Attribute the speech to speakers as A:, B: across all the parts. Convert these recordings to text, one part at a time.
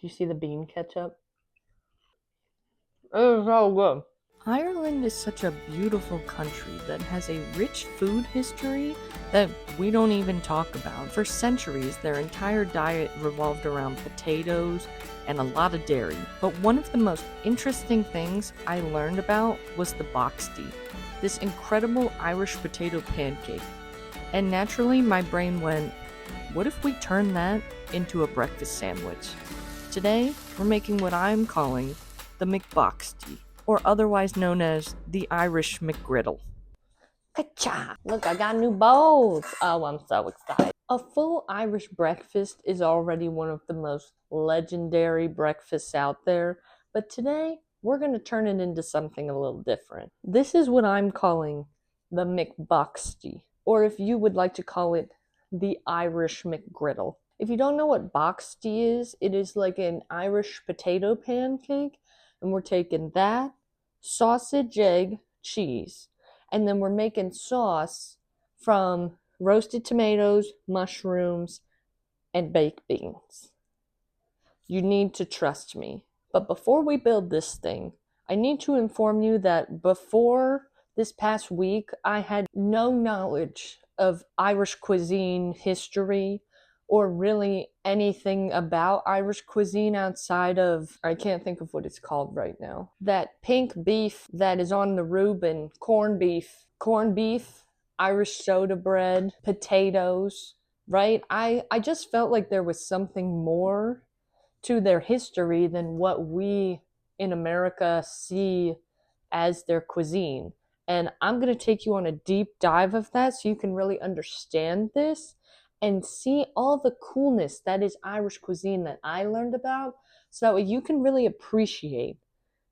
A: Do you see the bean ketchup? It is so good.
B: Ireland is such a beautiful country that has a rich food history that we don't even talk about. For centuries, their entire diet revolved around potatoes and a lot of dairy. But one of the most interesting things I learned about was the Boxty, this incredible Irish potato pancake. And naturally, my brain went, what if we turn that into a breakfast sandwich? Today, we're making what I'm calling the McBoxty, or otherwise known as the Irish McGriddle.
A: Ka-cha! Look, I got new bowls. Oh, I'm so excited. A full Irish breakfast is already one of the most legendary breakfasts out there, but today we're going to turn it into something a little different. This is what I'm calling the McBoxty, or if you would like to call it the Irish McGriddle. If you don't know what Boxty is, it is like an Irish potato pancake, and we're taking that, sausage, egg, cheese, and then we're making sauce from roasted tomatoes, mushrooms, and baked beans. You need to trust me. But before we build this thing, I need to inform you that before this past week, I had no knowledge of Irish cuisine history or really anything about Irish cuisine outside of, I can't think of what it's called right now. That pink beef that is on the Reuben, corned beef, Irish soda bread, potatoes, right? I just felt like there was something more to their history than what we in America see as their cuisine. And I'm going to take you on a deep dive of that so you can really understand this and see all the coolness that is Irish cuisine that I learned about, so that way you can really appreciate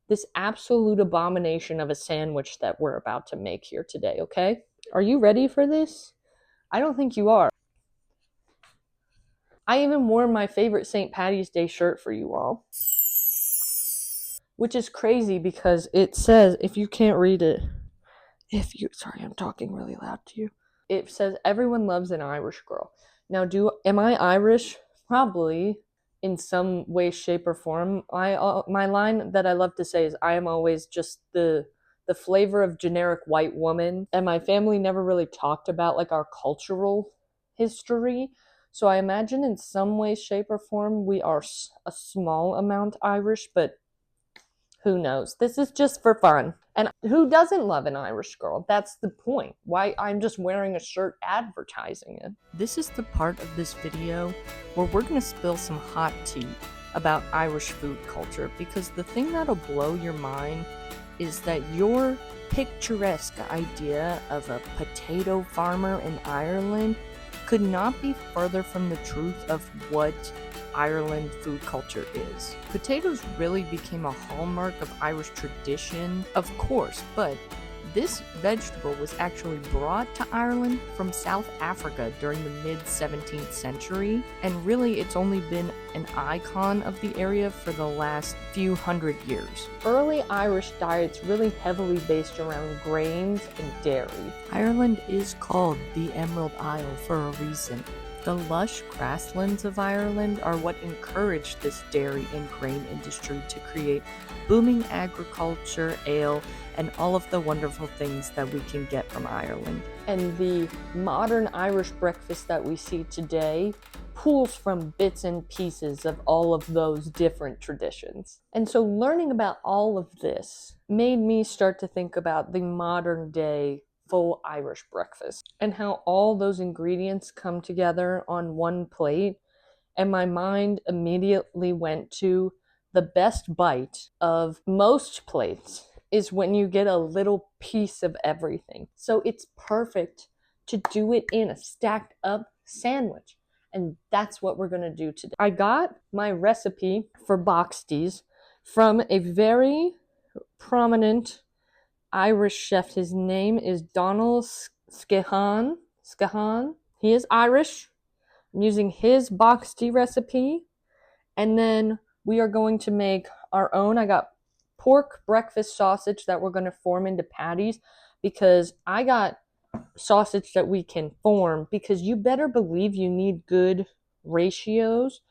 A: this absolute abomination of a sandwich that we're about to make here today, okay? Are you ready for this? I don't think you are. I even wore my favorite St. Patty's Day shirt for you all, which is crazy because it says, if you can't read it, sorry, I'm talking really loud to you. It says, everyone loves an Irish girl. Now, am I Irish? Probably, in some way, shape, or form. My line that I love to say is, I am always just the flavor of generic white woman. And my family never really talked about like our cultural history. So I imagine in some way, shape, or form, we are a small amount Irish, but who knows? This is just for fun. And who doesn't love an Irish girl? That's the point. Why I'm just wearing a shirt advertising it.
B: This is the part of this video where we're going to spill some hot tea about Irish food culture, because the thing that'll blow your mind is that your picturesque idea of a potato farmer in Ireland could not be further from the truth of what Ireland food culture is. Potatoes really became a hallmark of Irish tradition, of course, but this vegetable was actually brought to Ireland from South Africa during the mid-17th century, and really it's only been an icon of the area for the last few hundred years.
A: Early Irish diets really heavily based around grains and dairy.
B: Ireland is called the Emerald Isle for a reason. The lush grasslands of Ireland are what encouraged this dairy and grain industry to create booming agriculture, ale, and all of the wonderful things that we can get from Ireland.
A: And the modern Irish breakfast that we see today pulls from bits and pieces of all of those different traditions. And so learning about all of this made me start to think about the modern day full Irish breakfast and how all those ingredients come together on one plate. And my mind immediately went to the best bite of most plates is when you get a little piece of everything. So it's perfect to do it in a stacked up sandwich. And that's what we're going to do today. I got my recipe for Boxties from a very prominent Irish chef. His name is Donald Scahan. He is Irish. I'm using his Boxty recipe. And then we are going to make our own. I got pork breakfast sausage that we're going to form into patties, because I got sausage that we can form, because you better believe you need good ratios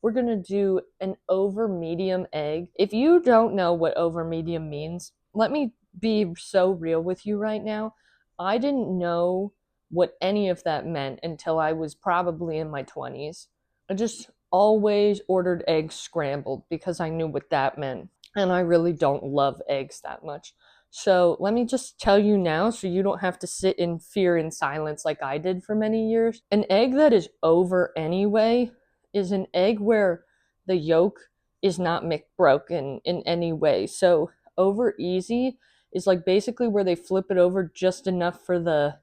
A: we're gonna do an over medium egg. If you don't know what over medium means, let me be so real with you right now. I didn't know what any of that meant until I was probably in my 20s. I just always ordered eggs scrambled because I knew what that meant. And I really don't love eggs that much. So let me just tell you now so you don't have to sit in fear and silence like I did for many years. An egg that is over anyway is an egg where the yolk is not broken in any way. So over easy is like basically where they flip it over just enough for the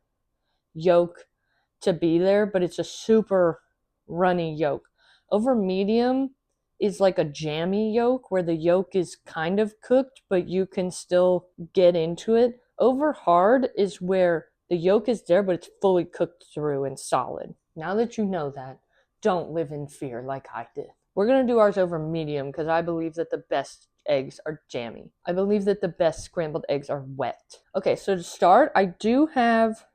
A: yolk to be there, but it's a super runny yolk. Over medium is like a jammy yolk where the yolk is kind of cooked, but you can still get into it. Over hard is where the yolk is there, but it's fully cooked through and solid. Now that you know that, don't live in fear like I did. We're going to do ours over medium because I believe that the best eggs are jammy. I believe that the best scrambled eggs are wet. Okay, so to start, I do have...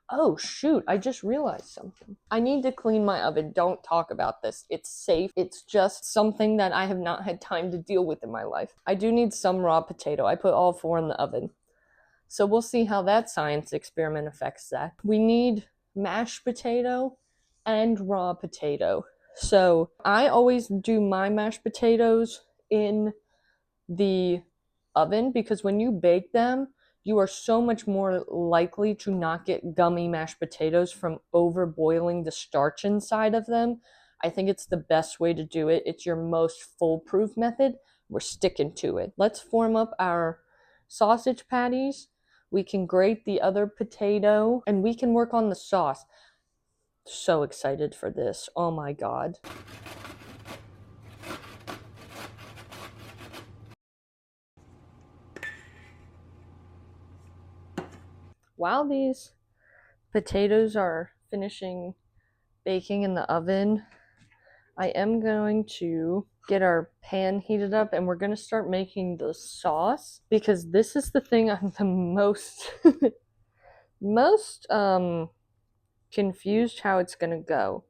A: Oh, shoot, I just realized something. I need to clean my oven. Don't talk about this. It's safe. It's just something that I have not had time to deal with in my life. I do need some raw potato. I put all 4 in the oven. So we'll see how that science experiment affects that. We need mashed potato and raw potato. So I always do my mashed potatoes in the oven because when you bake them, you are so much more likely to not get gummy mashed potatoes from over boiling the starch inside of them. I think it's the best way to do it. It's your most foolproof method. We're sticking to it. Let's form up our sausage patties. We can grate the other potato and we can work on the sauce. So excited for this. Oh my God. While these potatoes are finishing baking in the oven, I am going to get our pan heated up and we're going to start making the sauce because this is the thing I'm the most confused how it's going to go.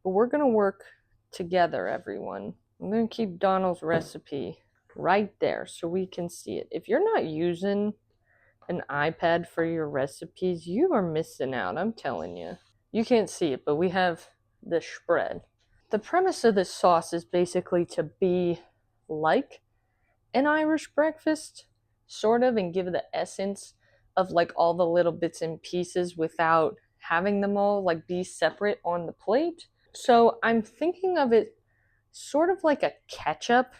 A: But we're going to work together, everyone. I'm going to keep Donald's recipe right there so we can see it. If you're not using an iPad for your recipes, you are missing out, I'm telling you. You can't see it, but we have the spread. The premise of this sauce is basically to be like an Irish breakfast, sort of, and give the essence of like all the little bits and pieces without having them all like be separate on the plate. So I'm thinking of it sort of like a ketchup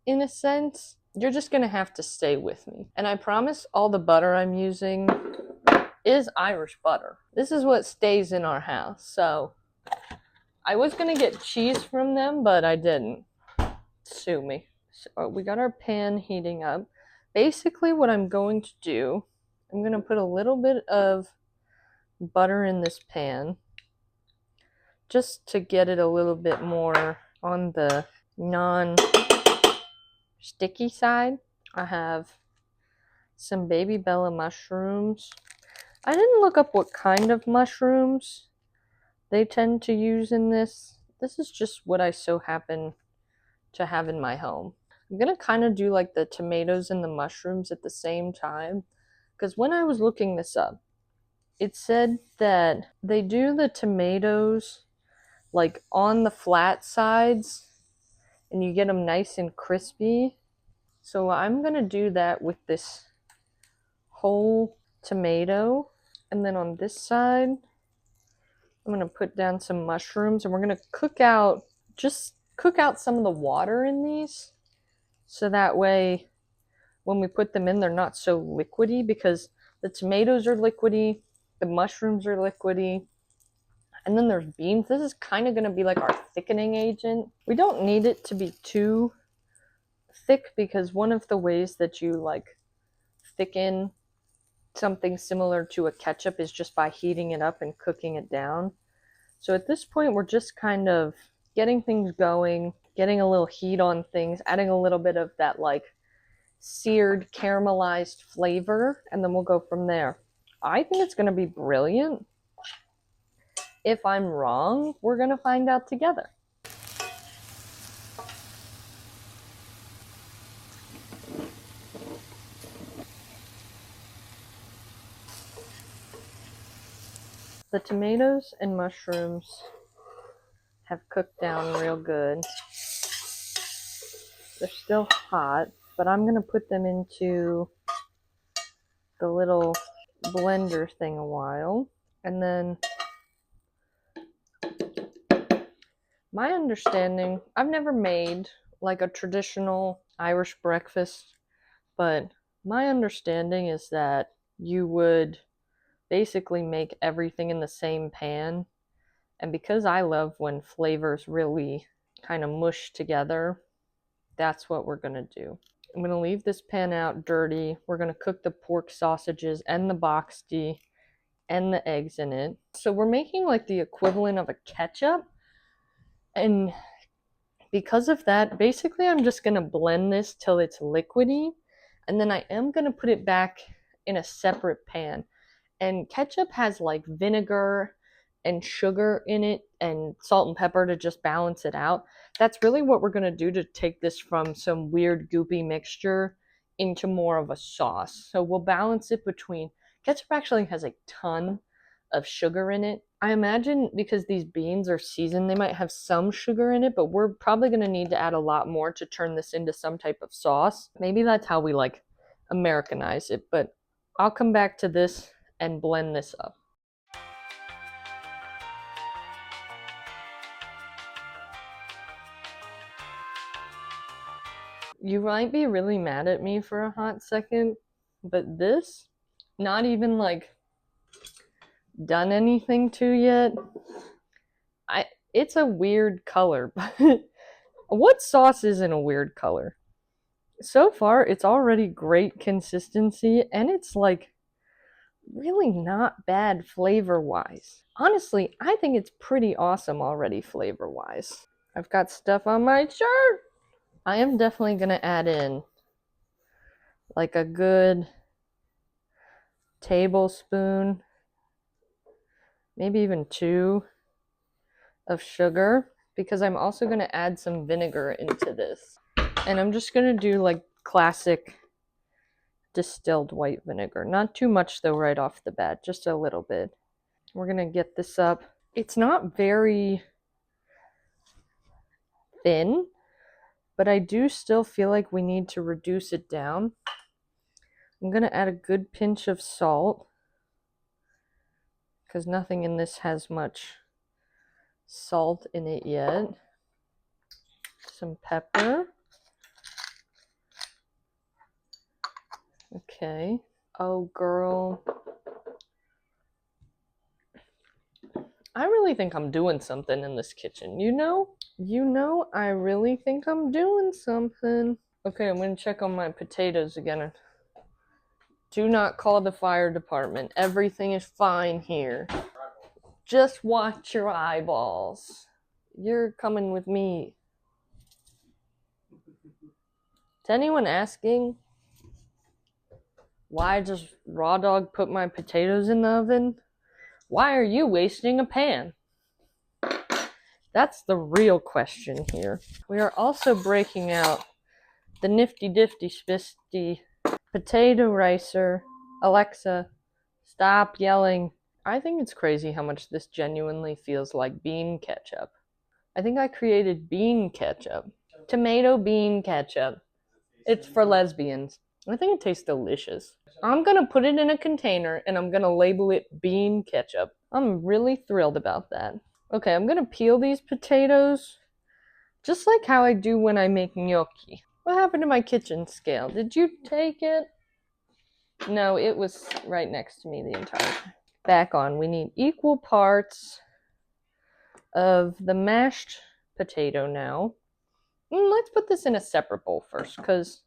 A: in a sense. You're just gonna have to stay with me. And I promise all the butter I'm using is Irish butter. This is what stays in our house. So I was gonna get cheese from them, but I didn't. Sue me. So we got our pan heating up. Basically what I'm going to do, I'm gonna put a little bit of butter in this pan just to get it a little bit more on the non-sticky side. I have some baby Bella mushrooms. I didn't look up what kind of mushrooms they tend to use in this. This is just what I so happen to have in my home. I'm gonna kind of do like the tomatoes and the mushrooms at the same time because when I was looking this up, it said that they do the tomatoes like on the flat sides and you get them nice and crispy. So I'm gonna do that with this whole tomato, and then on this side I'm gonna put down some mushrooms and we're gonna cook out some of the water in these so that way when we put them in they're not so liquidy because the tomatoes are liquidy, the mushrooms are liquidy, and then there's beans. This is kind of going to be like our thickening agent. We don't need it to be too thick because one of the ways that you like thicken something similar to a ketchup is just by heating it up and cooking it down. So at this point we're just kind of getting things going, getting a little heat on things, adding a little bit of that like seared caramelized flavor, and then we'll go from there. I think it's going to be brilliant. If I'm wrong, we're going to find out together. The tomatoes and mushrooms have cooked down real good. They're still hot, but I'm going to put them into the little blender thing a while. And then my understanding, I've never made like a traditional Irish breakfast, but my understanding is that you would basically make everything in the same pan. And because I love when flavors really kind of mush together, that's what we're going to do. I'm going to leave this pan out dirty. We're going to cook the pork sausages and the boxty and the eggs in it. So we're making like the equivalent of a ketchup. And because of that, basically I'm just going to blend this till it's liquidy. And then I am going to put it back in a separate pan. And ketchup has like vinegar and sugar in it and salt and pepper to just balance it out. That's really what we're going to do to take this from some weird goopy mixture into more of a sauce. So we'll balance it between, ketchup actually has a ton of sugar in it. I imagine because these beans are seasoned, they might have some sugar in it, but we're probably going to need to add a lot more to turn this into some type of sauce. Maybe that's how we like Americanize it, but I'll come back to this and blend this up. You might be really mad at me for a hot second, but this, not even like done anything to yet. It's a weird color, but what sauce isn't a weird color? So far, it's already great consistency, and it's like really not bad flavor-wise. Honestly, I think it's pretty awesome already flavor-wise. I've got stuff on my shirt. I am definitely going to add in like a good tablespoon, maybe even 2 of sugar, because I'm also going to add some vinegar into this. And I'm just going to do like classic distilled white vinegar. Not too much though right off the bat, just a little bit. We're going to get this up. It's not very thin, but I do still feel like we need to reduce it down. I'm going to add a good pinch of salt because nothing in this has much salt in it yet. Some pepper. Okay. Oh, girl. I really think I'm doing something in this kitchen, you know? I really think I'm doing something. Okay, I'm gonna check on my potatoes again. Do not call the fire department. Everything is fine here. Just watch your eyeballs. You're coming with me. Is anyone asking why does Raw Dog put my potatoes in the oven? Why are you wasting a pan? That's the real question here. We are also breaking out the nifty difty spisty potato ricer. Alexa, stop yelling. I think it's crazy how much this genuinely feels like bean ketchup. I think I created bean ketchup. Tomato bean ketchup. It's for lesbians. I think it tastes delicious. I'm gonna put it in a container and I'm gonna label it bean ketchup. I'm really thrilled about that. Okay, I'm gonna peel these potatoes just like how I do when I make gnocchi. What happened to my kitchen scale? Did you take it? No, it was right next to me the entire time. Back on. We need equal parts of the mashed potato now. Let's put this in a separate bowl first, because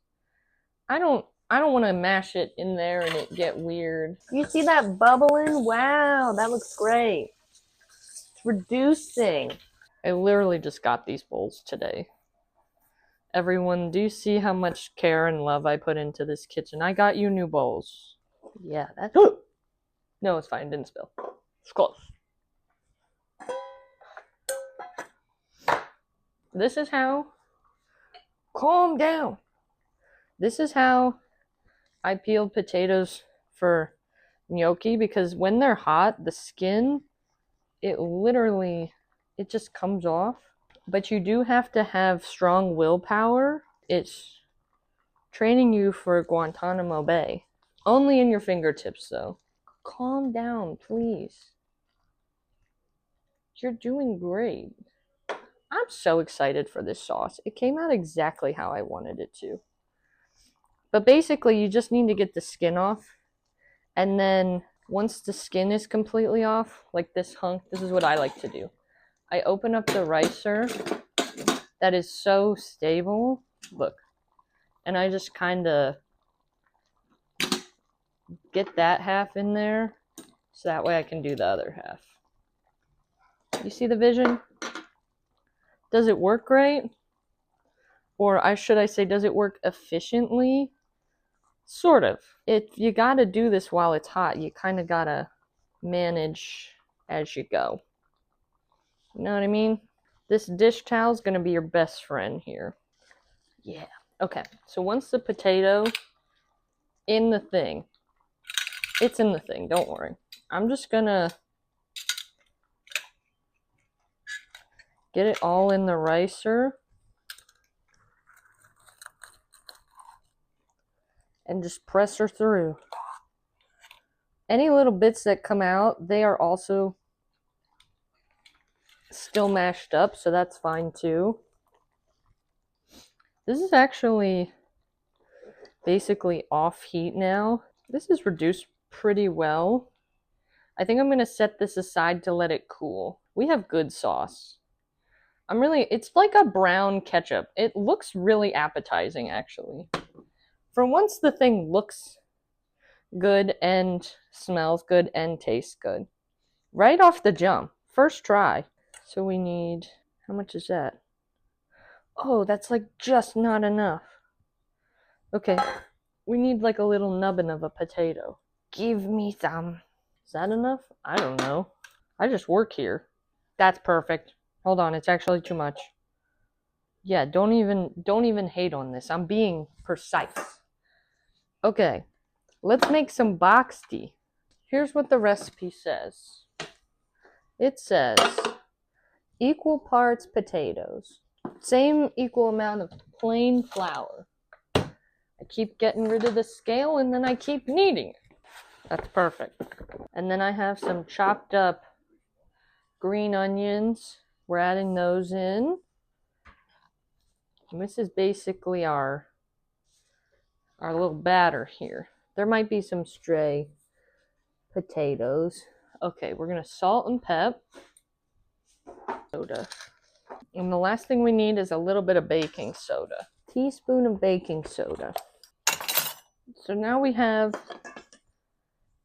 A: I don't want to mash it in there and it get weird. You see that bubbling? Wow, that looks great. It's reducing. I literally just got these bowls today. Everyone, do you see how much care and love I put into this kitchen? I got you new bowls. Yeah, that's... No, it's fine. It didn't spill. It's close. This is how... Calm down. This is how I peeled potatoes for gnocchi, because when they're hot, the skin it literally, it just comes off. But you do have to have strong willpower. It's training you for Guantanamo Bay. Only in your fingertips, though. Calm down, please. You're doing great. I'm so excited for this sauce. It came out exactly how I wanted it to. But basically, you just need to get the skin off. And then once the skin is completely off, like this hunk, this is what I like to do. I open up the ricer that is so stable. Look. And I just kind of get that half in there so that way I can do the other half. You see the vision? Does it work great? Or should I say, does it work efficiently? Sort of. You gotta do this while it's hot. You kind of gotta manage as you go. You know what I mean? This dish towel is gonna be your best friend here. Yeah. Okay, so once the potato in the thing, it's in the thing, don't worry. I'm just gonna get it all in the ricer and just press her through. Any little bits that come out, they are also still mashed up, so that's fine too. This is actually basically off heat now. This is reduced pretty well. I think I'm going to set this aside to let it cool. We have good sauce. It's like a brown ketchup. It looks really appetizing, actually. For once, the thing looks good and smells good and tastes good. Right off the jump. First try. So we need, how much is that? Oh, that's like just not enough. Okay, we need like a little nubbin of a potato. Give me some. Is that enough? I don't know. I just work here. That's perfect. Hold on, it's actually too much. Yeah, don't even hate on this. I'm being precise. Okay, let's make some Boxty. Here's what the recipe says. It says equal parts potatoes, same equal amount of plain flour. I keep getting rid of the scale and then I keep kneading it. That's perfect. And then I have some chopped up green onions. We're adding those in. And this is basically our little batter here. There might be some stray potatoes. Okay, we're going to salt and pep. Soda. And the last thing we need is a little bit of baking soda. Teaspoon of baking soda. So now we have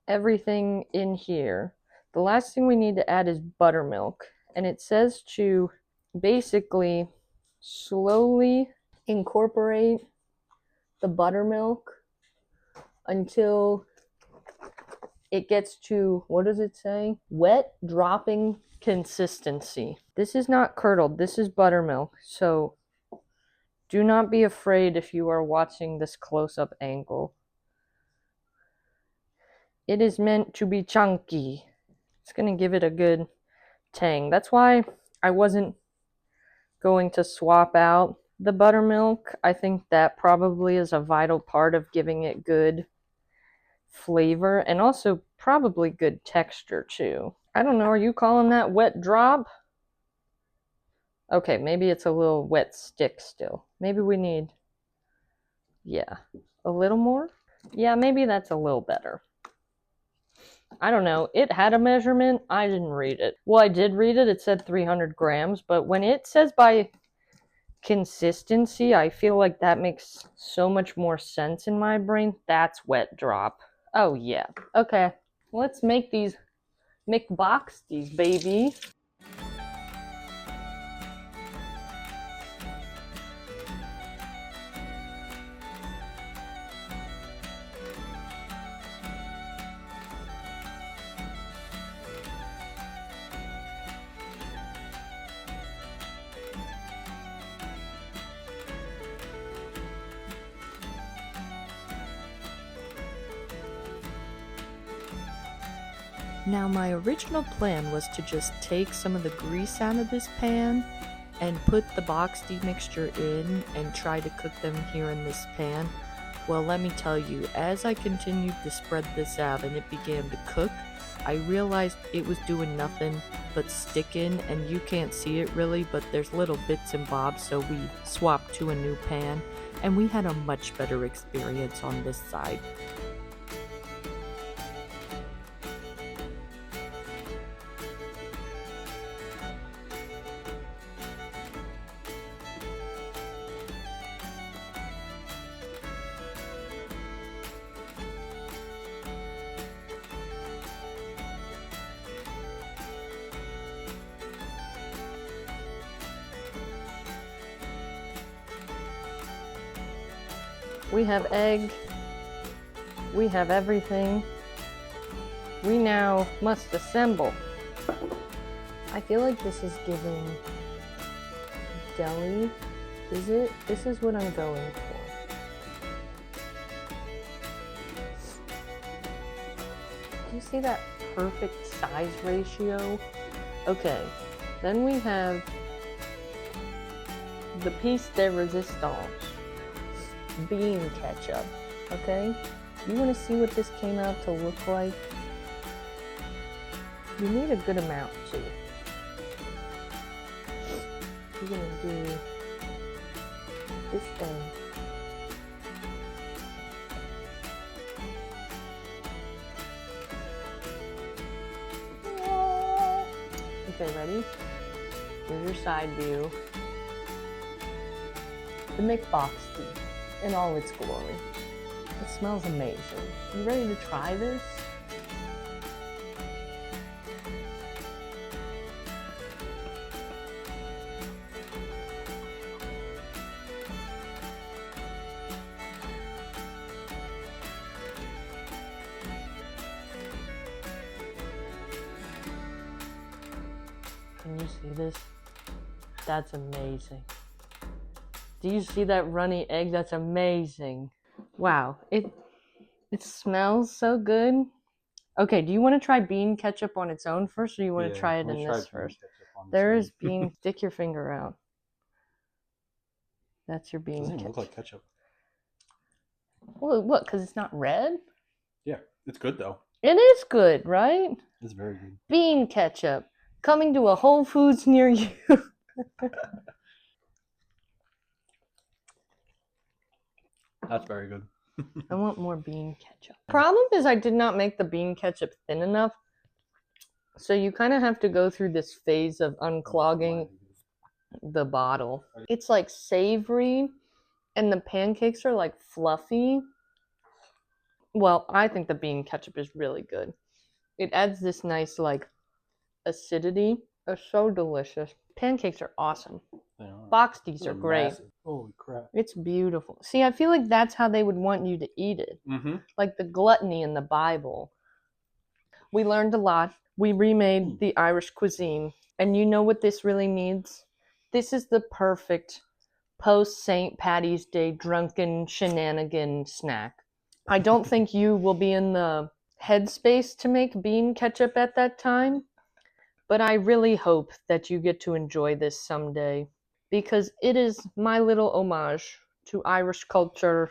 A: everything in here. The last thing we need to add is buttermilk. And it says to basically slowly incorporate the buttermilk until it gets to, what does it say? Wet dropping consistency. This is not curdled, this is buttermilk. So do not be afraid if you are watching this close-up angle. It is meant to be chunky. It's going to give it a good tang. That's why I wasn't going to swap out the buttermilk. I think that probably is a vital part of giving it good flavor and also probably good texture too. I don't know, are you calling that wet drop? Okay, maybe it's a little wet stick still. Maybe we need, yeah, a little more? Yeah, maybe that's a little better. I don't know. It had a measurement. I didn't read it. Well, I did read it. It said 300 grams. But when it says by consistency, I feel like that makes so much more sense in my brain. That's wet drop. Oh, yeah. Okay. Let's make these McBoxties, baby.
B: Now my original plan was to just take some of the grease out of this pan and put the Boxty mixture in and try to cook them here in this pan. Well, let me tell you, as I continued to spread this out and it began to cook, I realized it was doing nothing but sticking, and you can't see it really, but there's little bits and bobs, so we swapped to a new pan, and we had a much better experience on this side.
A: We have egg. We have everything. We now must assemble. I feel like this is giving deli. Is it? This is what I'm going for. Do you see that perfect size ratio? Okay, then we have the piece de resistance. Bean ketchup, okay? You want to see what this came out to look like? You need a good amount too. You're gonna do this thing. Okay, ready? Here's your side view. The McBoxty in all its glory. It smells amazing. You ready to try this? Can you see this? That's amazing. Do you see that runny egg? That's amazing. Wow, it smells so good. Okay, do you want to try bean ketchup on its own first, or do you want to try it in this first? There is bean. Stick your finger out. That's your bean
C: Doesn't even
A: ketchup.
C: look like ketchup.
A: Well, what? Because it's not red?
C: Yeah, it's good though.
A: It is good, right?
C: It's very good.
A: Bean ketchup coming to a Whole Foods near you.
C: That's very good.
A: I want more bean ketchup. Problem is I did not make the bean ketchup thin enough. So you kind of have to go through this phase of unclogging the bottle. It's like savory and the pancakes are like fluffy. Well, I think the bean ketchup is really good. It adds this nice like acidity. They're so delicious. Pancakes are awesome. Boxties are great.
C: Massive. Holy crap.
A: It's beautiful. See, I feel like that's how they would want you to eat it.
C: Mm-hmm.
A: Like the gluttony in the Bible. We learned a lot. We remade the Irish cuisine. And you know what this really needs? This is the perfect post-St. Patty's Day drunken shenanigan snack. I don't think you will be in the headspace to make bean ketchup at that time, but I really hope that you get to enjoy this someday, because it is my little homage to Irish culture,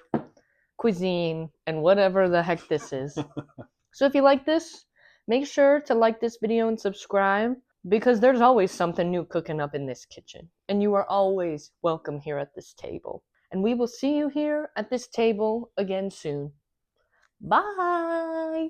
A: cuisine, and whatever the heck this is. So if you like this, make sure to like this video and subscribe, because there's always something new cooking up in this kitchen, and you are always welcome here at this table. And we will see you here at this table again soon. Bye!